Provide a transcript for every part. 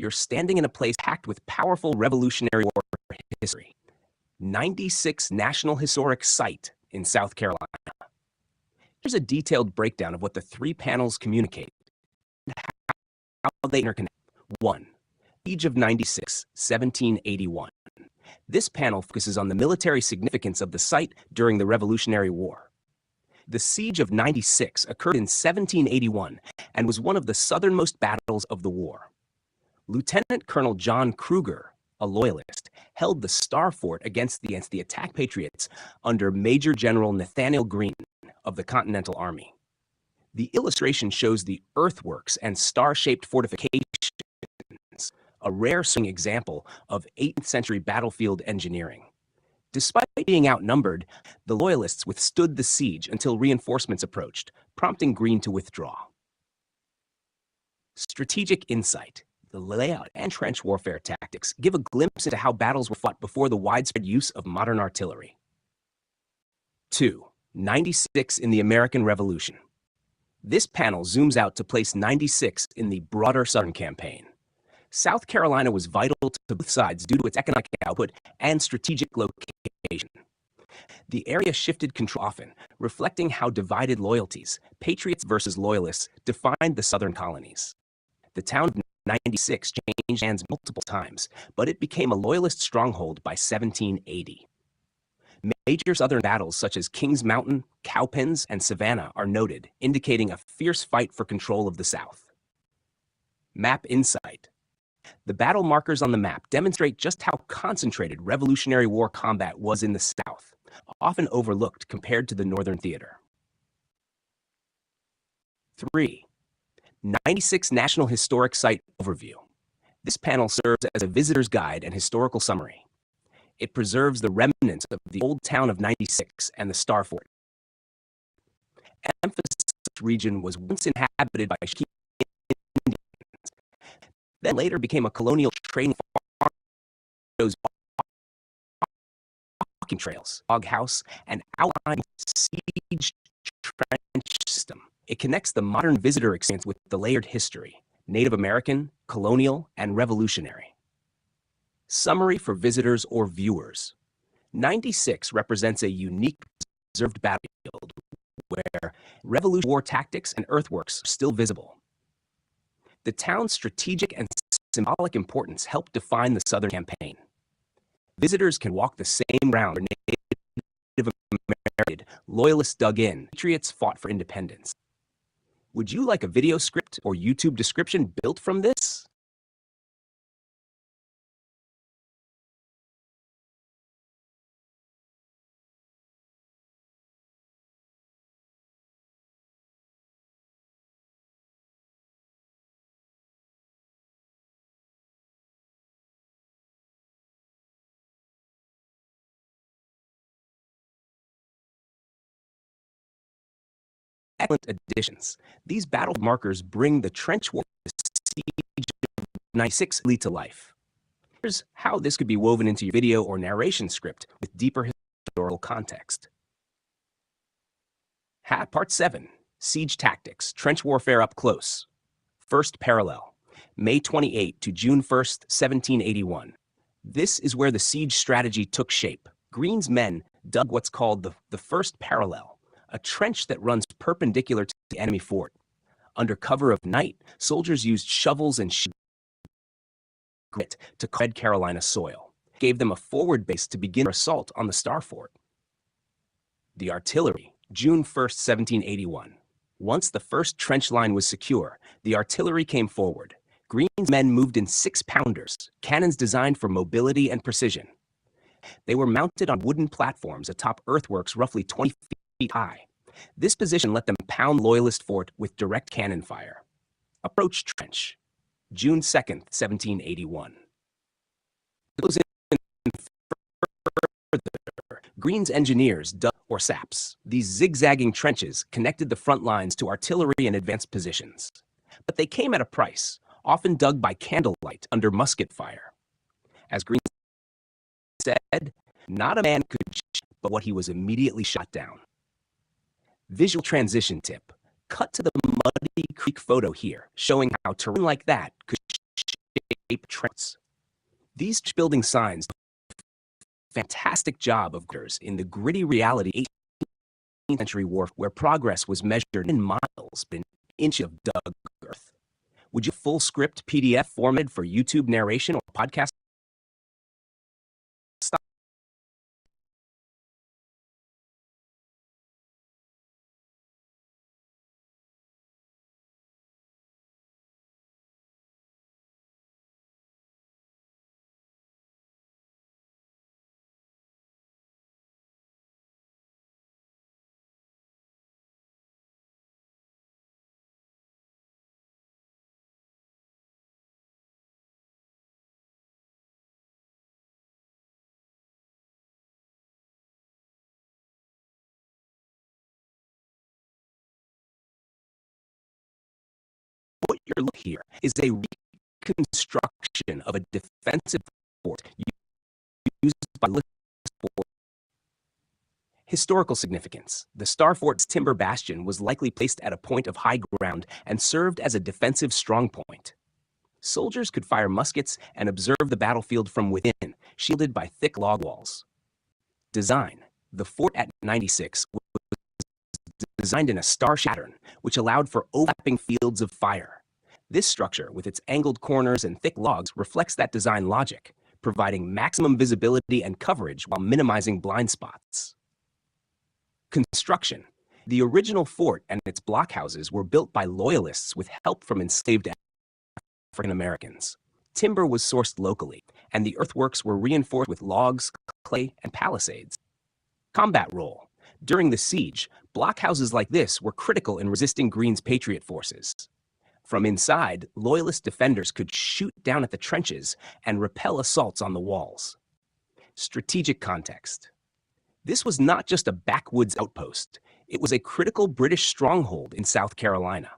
you're standing in a place packed with powerful Revolutionary War history. 96 National Historic Site in South Carolina. Here's a detailed breakdown of what the three panels communicate and how they interconnect. 1. Siege of 96, 1781. This panel focuses on the military significance of the site during the Revolutionary War. The Siege of 96 occurred in 1781 and was one of the southernmost battles of the war. Lieutenant Colonel John Cruger, a Loyalist, held the Star Fort against the attack Patriots under Major General Nathanael Greene of the Continental Army. The illustration shows the earthworks and star-shaped fortifications, a rare example of 18th century battlefield engineering. Despite being outnumbered, the Loyalists withstood the siege until reinforcements approached, prompting Greene to withdraw. Strategic insight. The layout and trench warfare tactics give a glimpse into how battles were fought before the widespread use of modern artillery. 2. 96 in the American Revolution. This panel zooms out to place 96 in the broader Southern campaign. South Carolina was vital to both sides due to its economic output and strategic location. The area shifted control often, reflecting how divided loyalties, Patriots versus Loyalists, defined the Southern colonies. The town of 96 changed hands multiple times, but it became a Loyalist stronghold by 1780. Major Southern battles such as Kings Mountain, Cowpens, and Savannah are noted, indicating a fierce fight for control of the South. Map insight. The battle markers on the map demonstrate just how concentrated Revolutionary War combat was in the South, often overlooked compared to the Northern theater. 3. 96 National Historic Site Overview. This panel serves as a visitor's guide and historical summary. It preserves the remnants of the old town of 96 and the Star Fort. This region was once inhabited by Cherokee Indians, then later became a colonial trading farm. Those walking trails, log house, and outlying siege trench system. It connects the modern visitor experience with the layered history, Native American, colonial, and revolutionary. Summary for visitors or viewers. 96 represents a unique preserved battlefield where Revolutionary War tactics and earthworks are still visible. The town's strategic and symbolic importance helped define the Southern campaign. Visitors can walk the same ground where Native American Loyalists dug in, Patriots fought for independence. Would you like a video script or YouTube description built from this? Excellent additions. These battle markers bring the trench war siege of 96 to life. Here's how this could be woven into your video or narration script with deeper historical context. Part 7. Siege Tactics, Trench Warfare Up Close. First parallel, May 28 to June 1st, 1781. This is where the siege strategy took shape. Greene's men dug what's called the first parallel, a trench that runs perpendicular to the enemy fort. Under cover of night, soldiers used shovels and grit to tread Carolina soil, gave them a forward base to begin their assault on the Star Fort. The artillery, June 1st, 1781. Once the first trench line was secure, the artillery came forward. Greene's men moved in 6-pounders, cannons designed for mobility and precision. They were mounted on wooden platforms atop earthworks roughly 20 feet high. This position let them pound Loyalist fort with direct cannon fire. Approach trench, June 2nd, 1781. Goes in further. Greene's engineers dug, or saps. These zigzagging trenches connected the front lines to artillery and advanced positions. But they came at a price, often dug by candlelight under musket fire. As Greene said, not a man could shoot but what he was immediately shot down. Visual transition tip. Cut to the Muddy Creek photo here, showing how terrain like that could shape trenches. These building signs do a fantastic job of in the gritty reality 18th century warfare where progress was measured in miles but in inches of dug earth. Would you full script PDF formatted for YouTube narration or podcast? What you're looking here is a reconstruction of a defensive fort used by historical significance. The Star Fort's timber bastion was likely placed at a point of high ground and served as a defensive strongpoint. Soldiers could fire muskets and observe the battlefield from within, shielded by thick log walls. Design. The fort at 96 was designed in a star pattern, which allowed for overlapping fields of fire. This structure, with its angled corners and thick logs, reflects that design logic, providing maximum visibility and coverage while minimizing blind spots. Construction. The original fort and its blockhouses were built by Loyalists with help from enslaved African Americans. Timber was sourced locally, and the earthworks were reinforced with logs, clay, and palisades. Combat role. During the siege, blockhouses like this were critical in resisting Greene's Patriot forces. From inside, Loyalist defenders could shoot down at the trenches and repel assaults on the walls. Strategic context. This was not just a backwoods outpost. It was a critical British stronghold in South Carolina.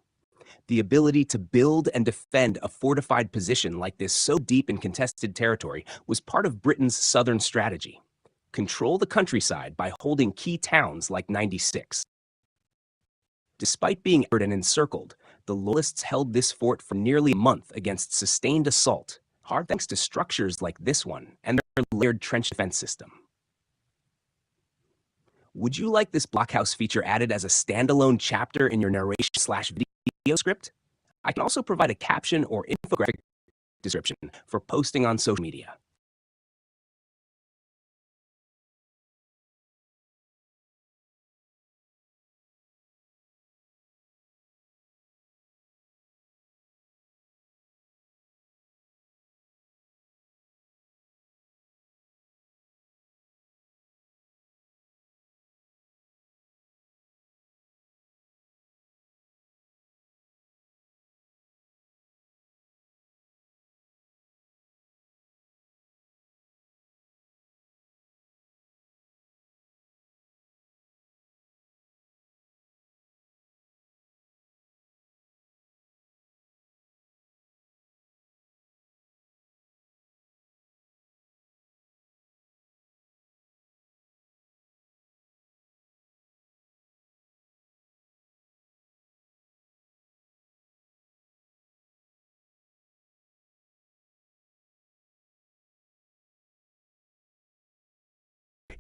The ability to build and defend a fortified position like this so deep in contested territory was part of Britain's southern strategy. Control the countryside by holding key towns like 96. Despite being outnumbered and encircled, the Loyalists held this fort for nearly a month against sustained assault, hard thanks to structures like this one and their layered trench defense system. Would you like this blockhouse feature added as a standalone chapter in your narration/video script? I can also provide a caption or infographic description for posting on social media.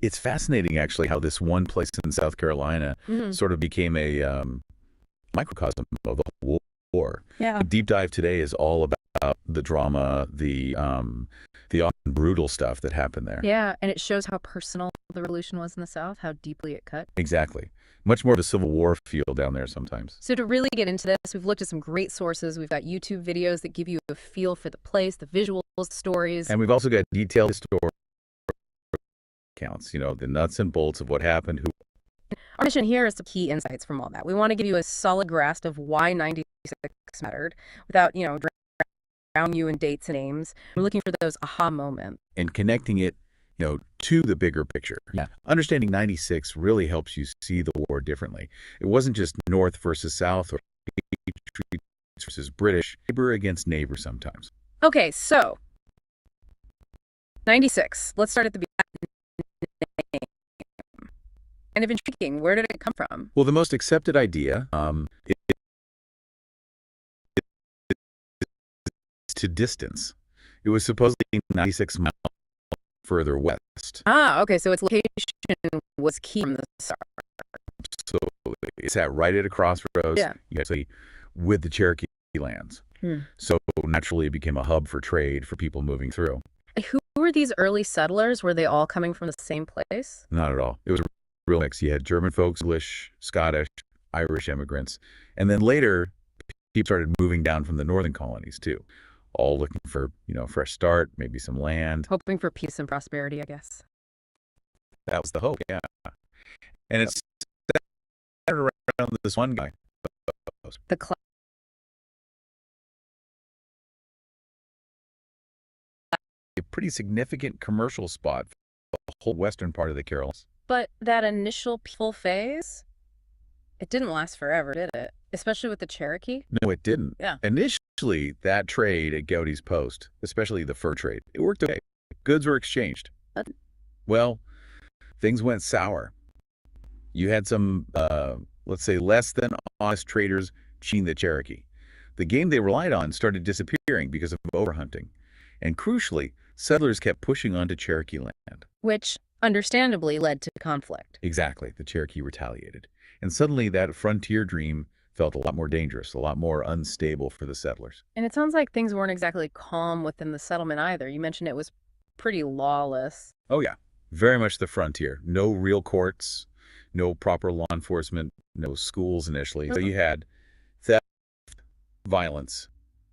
It's fascinating, actually, how this one place in South Carolina sort of became a microcosm of the whole war. Yeah. The deep dive today is all about the drama, the often brutal stuff that happened there. Yeah, and it shows how personal the revolution was in the South, how deeply it cut. Exactly. Much more of a Civil War feel down there sometimes. So to really get into this, we've looked at some great sources. We've got YouTube videos that give you a feel for the place, the visuals, the stories. And we've also got detailed historical accounts, the nuts and bolts of what happened, who. Our mission here is to key insights from all that. We want to give you a solid grasp of why 96 mattered without, drowning you in dates and names. We're looking for those aha moments. And connecting it, to the bigger picture. Yeah. Understanding 96 really helps you see the war differently. It wasn't just North versus South or Patriots versus British, neighbor against neighbor sometimes. Okay, so 96. Let's start at the beginning. Kind of intriguing. Where did it come from? Well, the most accepted idea is to distance. It was supposedly 96 miles further west. Ah, okay, so its location was key from the start. So it's at right at a crossroads, Yeah. actually, with the Cherokee lands. So naturally it became a hub for trade for people moving through. Who were these early settlers? Were they all coming from the same place? Not at all. It was a real mix. You had German folks, English, Scottish, Irish immigrants. And then later, people started moving down from the northern colonies too, all looking for, fresh start, maybe some land. Hoping for peace and prosperity, I guess. That was the hope, yeah. And it's centered around this one guy. The cl- A pretty significant commercial spot for the whole western part of the Carolinas. But that initial peaceful phase, it didn't last forever, did it? Especially with the Cherokee? No, it didn't. Yeah. Initially, that trade at Goudy's Post, especially the fur trade, it worked okay. Goods were exchanged. Well, things went sour. You had some, let's say, less than honest traders cheating the Cherokee. The game they relied on started disappearing because of overhunting. And crucially, settlers kept pushing onto Cherokee land. Which, understandably, led to conflict. Exactly. The Cherokee retaliated. And suddenly that frontier dream felt a lot more dangerous, a lot more unstable for the settlers. And it sounds like things weren't exactly calm within the settlement either. You mentioned it was pretty lawless. Oh, yeah. Very much the frontier. No real courts, no proper law enforcement, no schools initially. So you had theft, violence,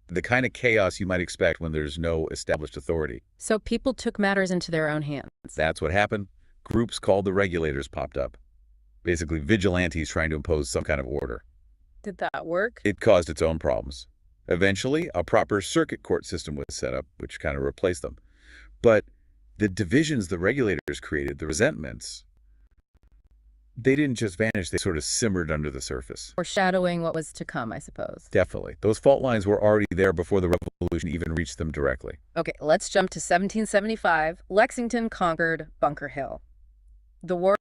the kind of chaos you might expect when there's no established authority. So people took matters into their own hands. That's what happened. Groups called the regulators popped up. Basically, vigilantes trying to impose some kind of order. Did that work? It caused its own problems. Eventually, a proper circuit court system was set up, which kind of replaced them. But the divisions the regulators created, the resentments, they didn't just vanish, they sort of simmered under the surface. Foreshadowing what was to come, I suppose. Definitely. Those fault lines were already there before the revolution even reached them directly. Okay, let's jump to 1775. Lexington conquered Bunker Hill. The war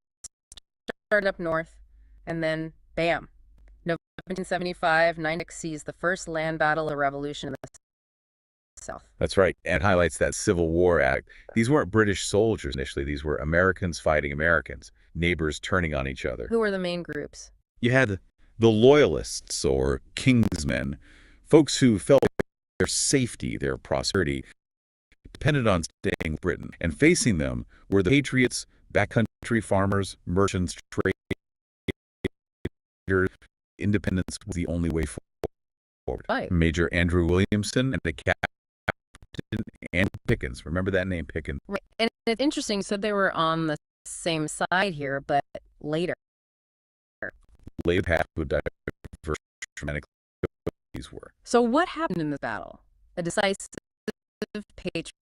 started up north, and then, bam. November 1775, 96 sees the first land battle of the Revolution in the South. That's right, and highlights that Civil War Act. These weren't British soldiers initially, these were Americans fighting Americans, neighbors turning on each other. Who were the main groups? You had the Loyalists, or Kingsmen, folks who felt their safety, their prosperity, depended on staying with Britain. And facing them were the Patriots, backcountry farmers, merchants, traders. Independence was the only way forward. Right. Major Andrew Williamson and the Captain Ann Pickens. Remember that name, Pickens? Right. And it's interesting, you said they were on the same side here, but later. Laid path to a diverse dramatic these were. So what happened in this battle? A decisive patriot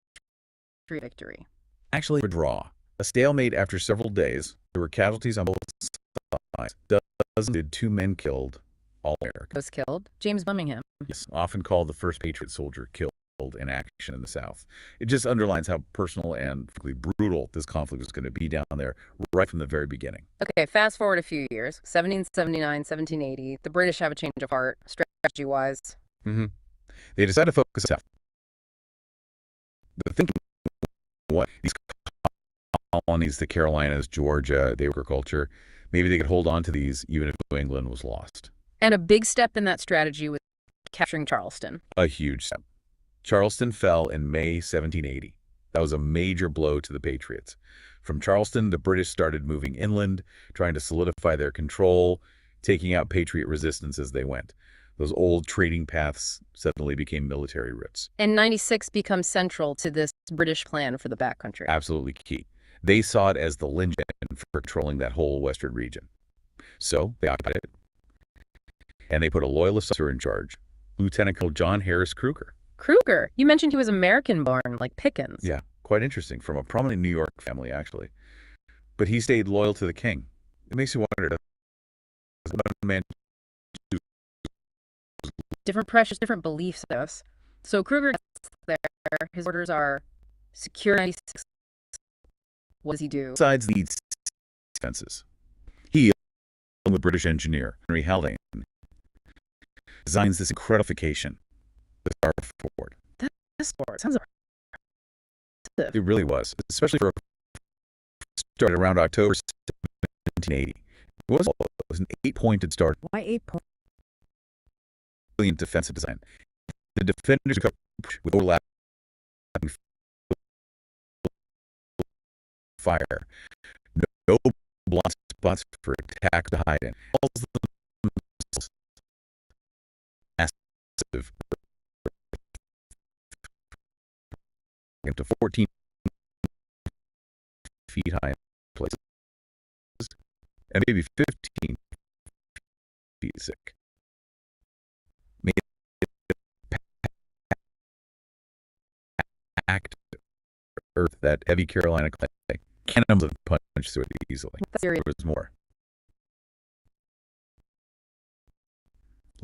victory. Actually, a draw. A stalemate after several days. There were casualties on both sides. Dozens, 2 men killed, all Americans. Was killed? James Birmingham. Yes, often called the first Patriot soldier killed in action in the South. It just underlines how personal and frankly brutal this conflict was going to be down there right from the very beginning. Okay, fast forward a few years. 1779, 1780. The British have a change of heart, strategy-wise. They decided to focus on the South. The thinking, what? These colonies, the Carolinas, Georgia, the agriculture, maybe they could hold on to these even if New England was lost. And a big step in that strategy was capturing Charleston. A huge step. Charleston fell in May 1780. That was a major blow to the Patriots. From Charleston, the British started moving inland, trying to solidify their control, taking out Patriot resistance as they went. Those old trading paths suddenly became military routes. And 96 becomes central to this British plan for the backcountry. Absolutely key. They saw it as the linchpin for controlling that whole western region. So they occupied it, and they put a loyalist officer in charge, Lieutenant Colonel John Harris Kruger. Kruger? You mentioned he was American-born, like Pickens. Yeah, quite interesting. From a prominent New York family, actually. But he stayed loyal to the king. It makes you wonder, does one man Different pressures, different beliefs. So Kruger gets there. His orders are secure 96. What does he do? besides these defenses? He, along with British engineer Henry Haldane, designs this incredible fortification, the Star Fort. This sport sounds It really was, especially for a started around October 1780. It was an 8-pointed start, Why 8 points? brilliant defensive design. The defenders covered with overlapping fire. No blind spots for attack to hide in. Walls themselves massive, up to 14 feet high in places, and maybe 15 feet thick. Made packed earth that heavy Carolina clay cannons have punched through it easily. That's serious. There was more.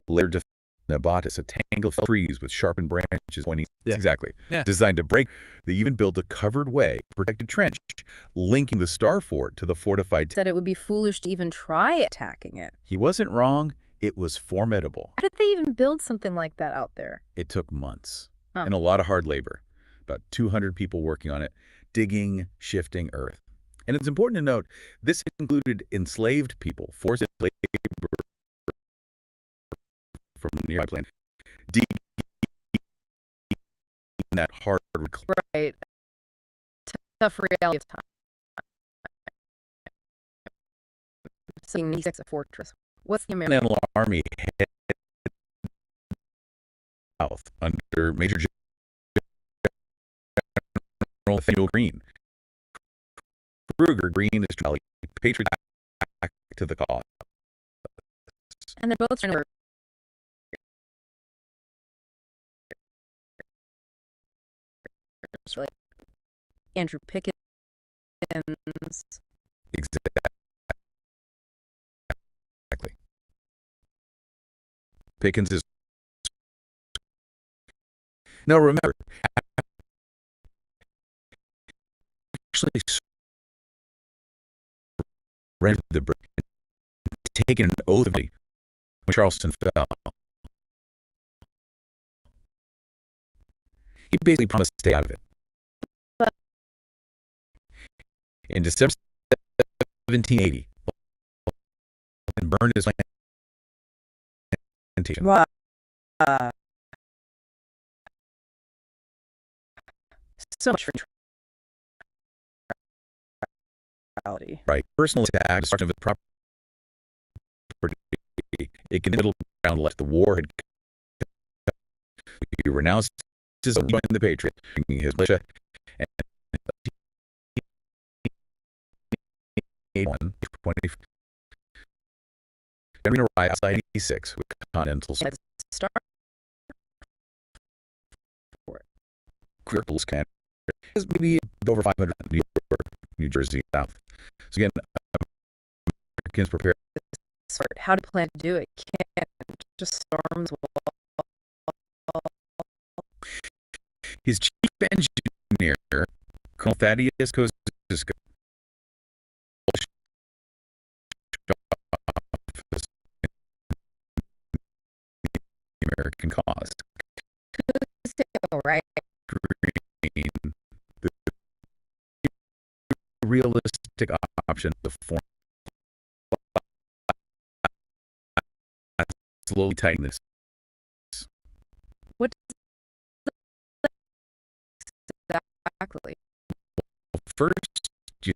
Layered Nabatis, a tangle of trees with sharpened branches pointing. Yeah. Exactly. Yeah. Designed to break. They even built a covered way, protected trench, linking the Star Fort to the fortified. Said it would be foolish to even try attacking it. He wasn't wrong. It was formidable. How did they even build something like that out there? It took months Huh. and a lot of hard labor. About 200 people working on it, digging, shifting earth. And it's important to note, this included enslaved people, forced labor from nearby land, digging that hard clay. Right. Tough reality of time. Seeing these a fortress. What's the American? Continental Army headed south under Major General Nathaniel Greene. Kruger Greene is trying to patriot back to the cause. And they're both trying to. Like Andrew Pickens. Exactly. Pickens is. Now remember, actually read the book, taken an oath when Charleston fell. He basically promised to stay out of it. In December 1780, and burned his plantation. Wow. So much for neutrality. Right. Personal attack, destruction of the property. It can middle ground left. The war had. He renounced his join the Patriot, bringing his militia, and 20 General arrived outside 86 with Continental Start. Cripples can maybe over 500 New York, New Jersey, South. So again, Americans prepared. How do you plan to do it? Can't just storms. His chief engineer, Colonel Thaddeus Kosciuszko, the American cause. Right. Green, the realistic option, the form. Slowly tighten this. What exactly? First, you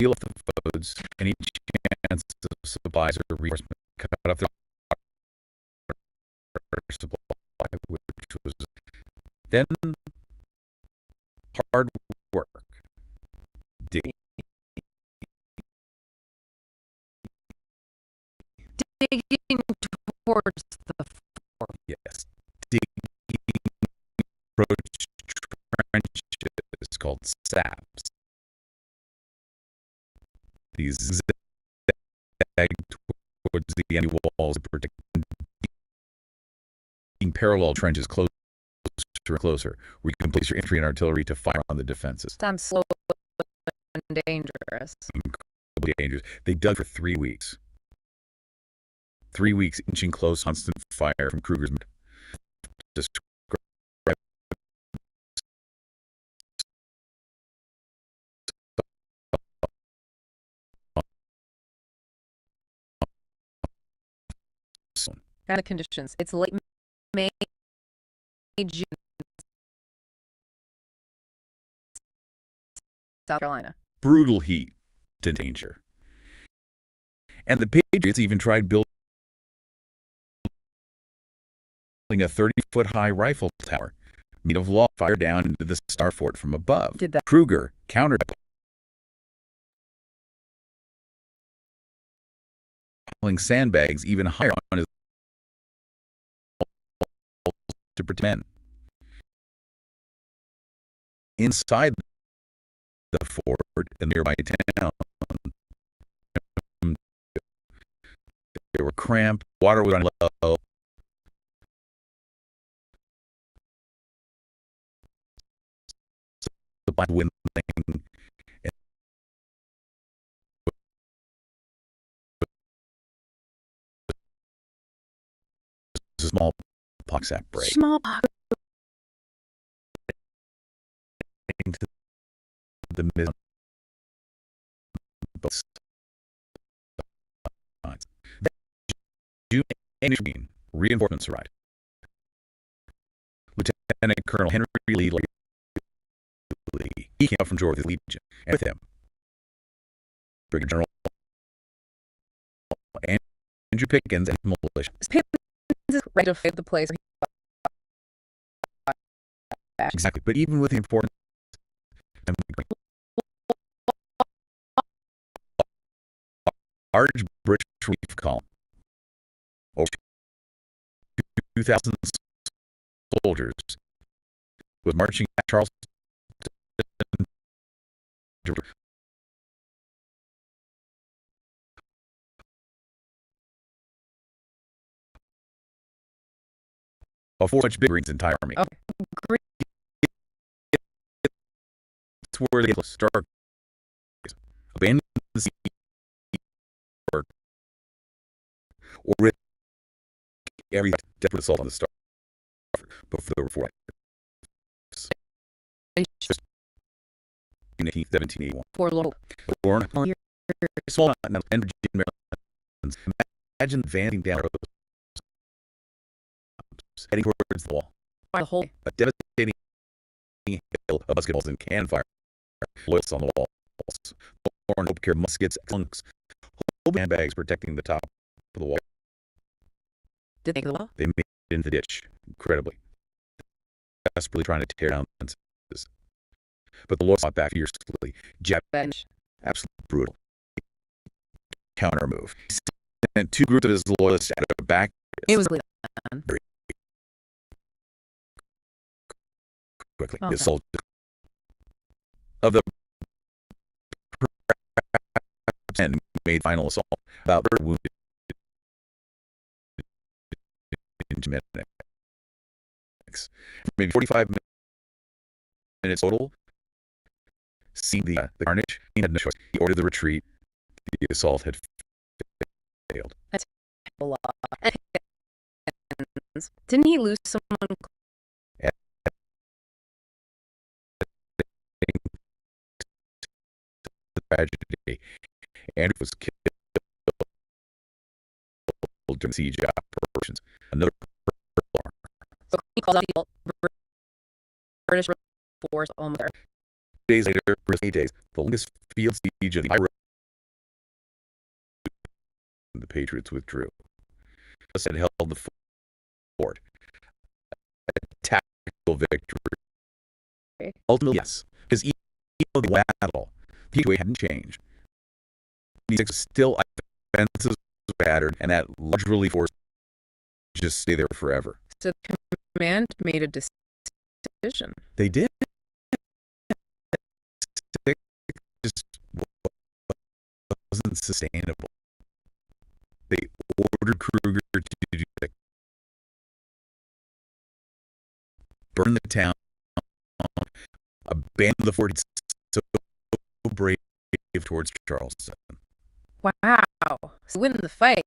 seal off the roads, any chance of supplies or reinforcement, cut off the supply, which was then hard work. Digging. Digging towards the fort. Yes. Digging approach trenches called saps. These zag towards the enemy walls, protecting parallel trenches closer and closer, where you can place your infantry and artillery to fire on the defenses. Sounds slow and dangerous. Incredibly dangerous. They dug for 3 weeks. 3 weeks, inching close, constant fire from Kruger's men. And the conditions. It's late May, June, South Carolina. Brutal heat and danger. And the Patriots even tried building a 30-foot-high rifle tower made of log fired down into the Star Fort from above. Did that. Kruger countered pulling sandbags even higher on his to protect men. Inside the fort in nearby town, they were cramped, water was running low. The black wind thing. A small pox outbreak. Smallpox. Into the mid both sides. June and reinforcements arrived. Lieutenant Colonel Henry Lee. He came up from Georgia with his Legion, and with him, Brigadier General Andrew Pickens and militia. Pickens is ready to fight the place. Exactly, but even with the important large British relief column, over 2,000 soldiers, was marching at Charleston. Of four much bigger than his entire army. Okay. Great. It's where they start abandon the sea or risk every desperate assault on the Star. Before there were four. In 1781. Forlorn. Born small mountain and Virginia, Maryland. Imagine advancing down the road, heading towards the wall. The whole. A devastating hail of musket balls and cannon fire. Loyalists on the walls. Born hope carried muskets, clunks, whole handbags protecting the top of the wall. Did they make the wall? They made it into the ditch, incredibly. Desperately trying to tear down fences. But the Loyalists fought back fiercely. Bench. Absolutely brutal. Counter move. And two groups of his Loyalists at the back. It was done. Very quickly. Okay. The soldiers of the and made final assault. About 30 wounded into medics. Maybe 45 minutes total. Seeing the carnage, he had no choice. He ordered the retreat. The assault had failed. That's a lot. Didn't he lose someone? The tragedy. Andrew was killed during siege operations. Another So he calls out the British force almost there. days later, for 8 days, the longest field siege of the Road. The Patriots withdrew. Thus had held the fort. A tactical victory. Ultimately, yes, because even though the battle, the way hadn't changed. These still offenses battered, and that large relief force just stay there forever. So the command made a decision. They did. It just wasn't sustainable. They ordered Kruger to do it. Burn the town, abandon the fort so brave towards Charleston. Wow. So win the fight.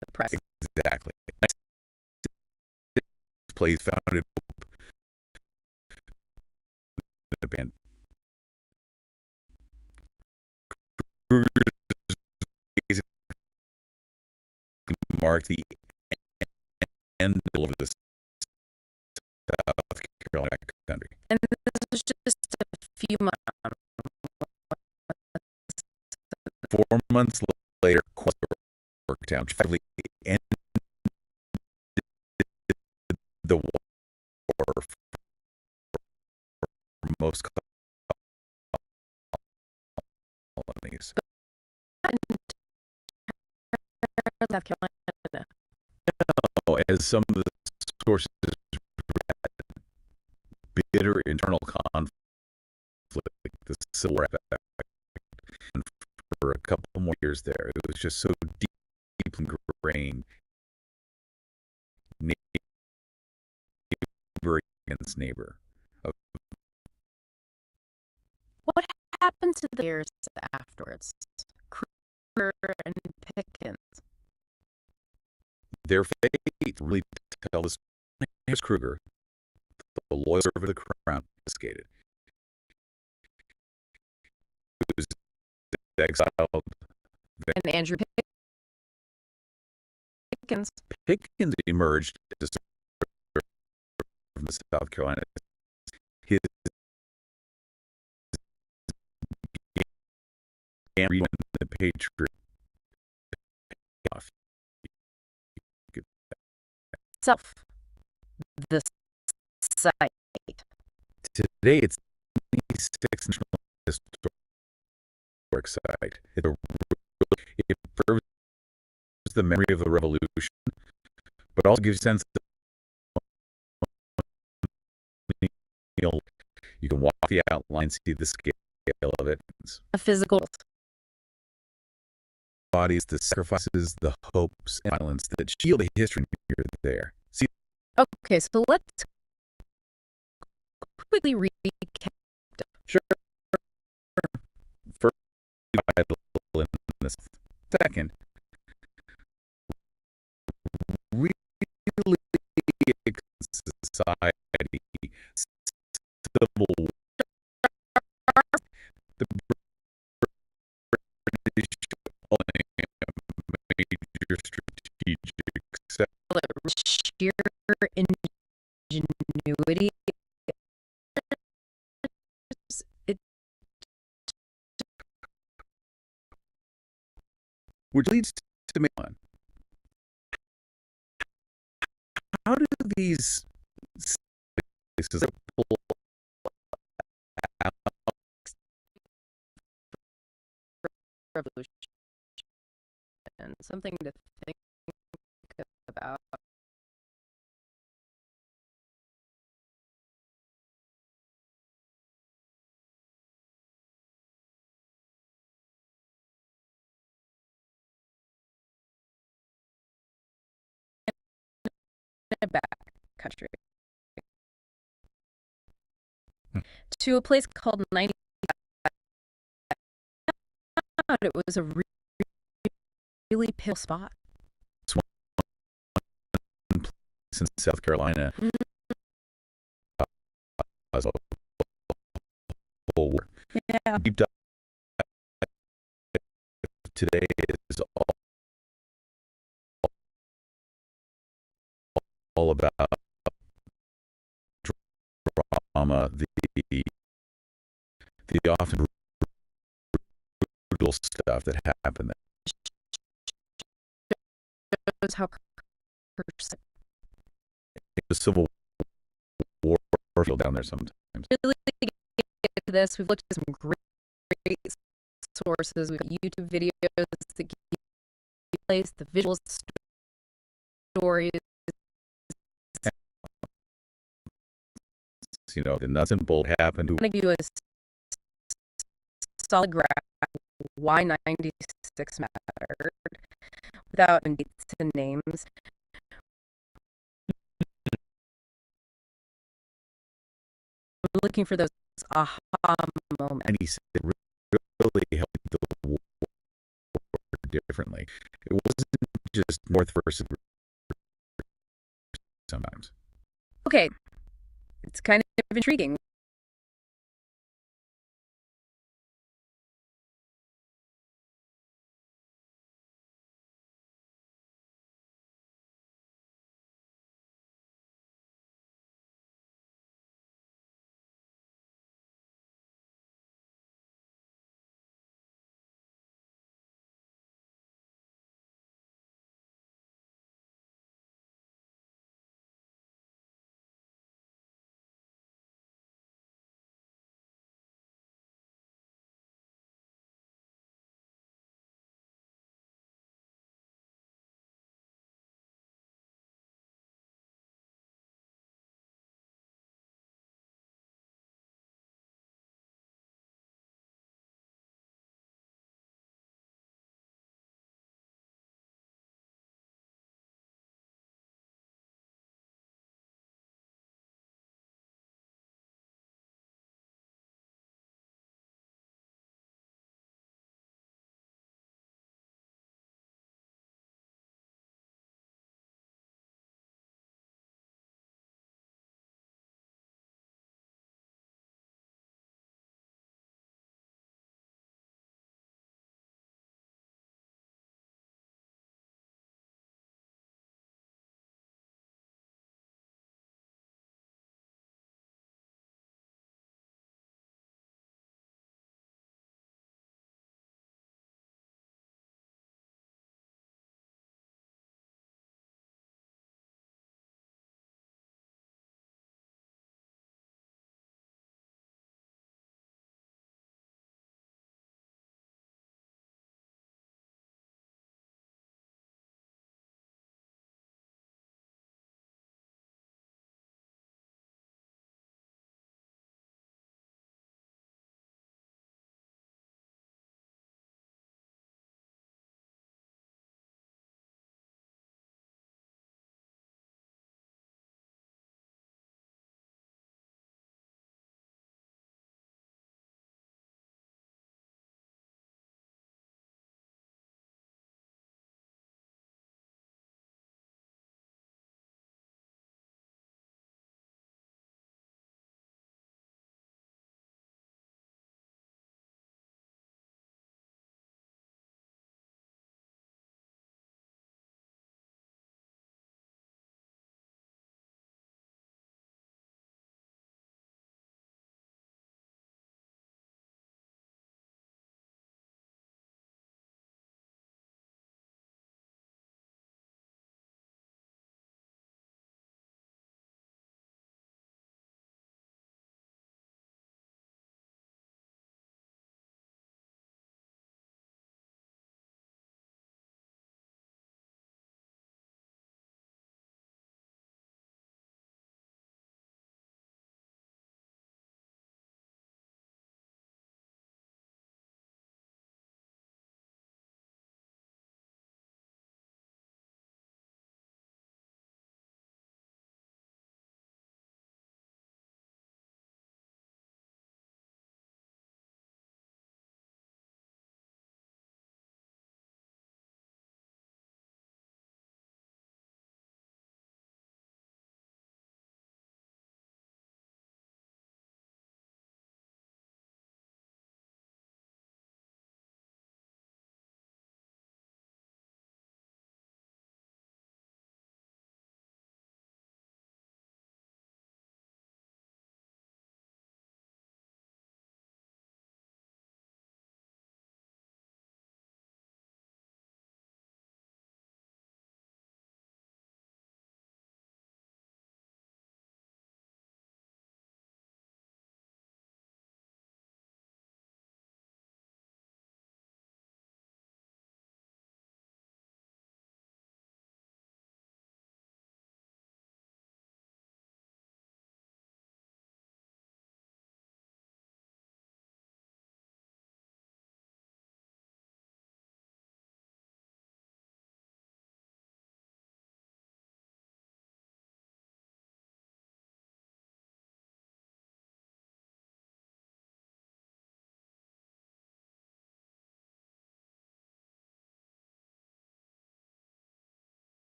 The press. Exactly. Place founded Kruger's basically marked the end of the South Carolina country. And this was just a few months. 4 months later, Yorktown finally ended the war for most colonies. South Carolina. Oh, as some of the sources read, bitter internal conflict, the Civil War effect, and for a couple more years there, it was just so deeply ingrained, neighbor against neighbor. What happened to the years afterwards? Kruger and Pickens. Their fate really tells us. Here's Kruger, the loyal servant of the crown, confiscated. He was exiled. And Andrew Pickens. Pickens emerged to serve from the South Carolina. His began when the Patriot off. Self. The site. Today, it's the 26th National Historic Site. It preserves the memory of the Revolution, but also gives a sense that you can walk the outline, see the scale of it. A physical. Bodies, the sacrifices, the hopes, and violence that shield the history here there. See, Okay, so let's quickly recap. sure. First, vital in this. Second, really society, civil war. The British only major strategic step. Sheer ingenuity. It Which leads to Milan. How do these places pull out revolution. And something to think about. In a back country. To a place called 90. It was a really pale spot. in South Carolina. Yeah. Deep dive today is all about drama, the often brutal stuff that happened there. Shows how The Civil War down there sometimes. really get to this. We've looked at some great sources. We've got YouTube videos that give place, the visuals, stories. You know, the nuts and bolt happened. I'm going to give you a solid graph why 96 mattered without dates and names. We're looking for those aha moments. And he said it really helped the war differently. It wasn't just North versus sometimes. Okay, it's kind of intriguing.